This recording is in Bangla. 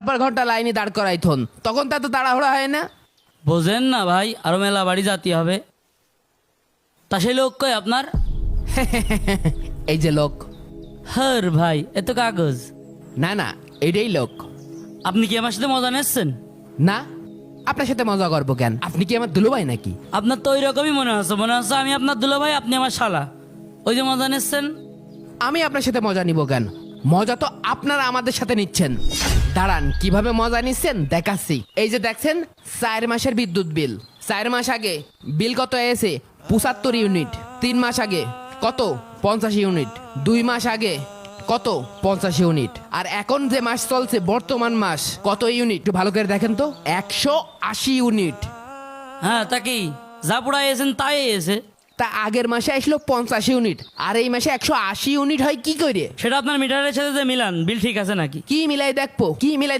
ঘন্টা লাইনে দাঁড় করাইথন, তখন তা তো তাড়াহুড়া হয় না। বোঝেন না ভাই, আরো মেলা বাড়ি যাতে হবে। তা সেই লোক কই আপনার? এই যে লোক। হর ভাই, এত কাগজ। না না, এটাই লোক। আপনি কি আমার সাথে মজা নিচ্ছেন? না, আপনার সাথে মজা করবো কেন? আপনি কি আমার দুলুভাই নাকি? আপনার তো ওই রকমই মনে হচ্ছে আমি আপনার দুলা ভাই, আপনি আমার শালা। ওই যে মজা নিচ্ছেন। আমি আপনার সাথে মজা নিব কেন? মজা তো আপনারা আমাদের সাথে নিচ্ছেন। দাঁড়ান, কিভাবে মজা নিচ্ছেন দেখাচ্ছি। এই যে দেখছেন 4 মাসের বিদ্যুৎ বিল। 4 মাস আগে বিল কত এসে? 75 ইউনিট। 3 মাস আগে কত? 50 ইউনিট। 2 মাস আগে কত? 50 ইউনিট। আর এখন যে মাস চলছে, বর্তমান মাস, কত ইউনিট একটু ভালো করে দেখেন তো। 180 ইউনিট। হ্যাঁ, তা কি যা পুরাই এসেন তাই এসে। তা আগের মাসে আসলো 50 ইউনিট, আর এই মাসে 180 ইউনিট হয় কি করে? সেটা আপনার মিটারের সাথে যে মিলান, বিল ঠিক আছে নাকি? কি মিলাই দেখবো? কি মিলাই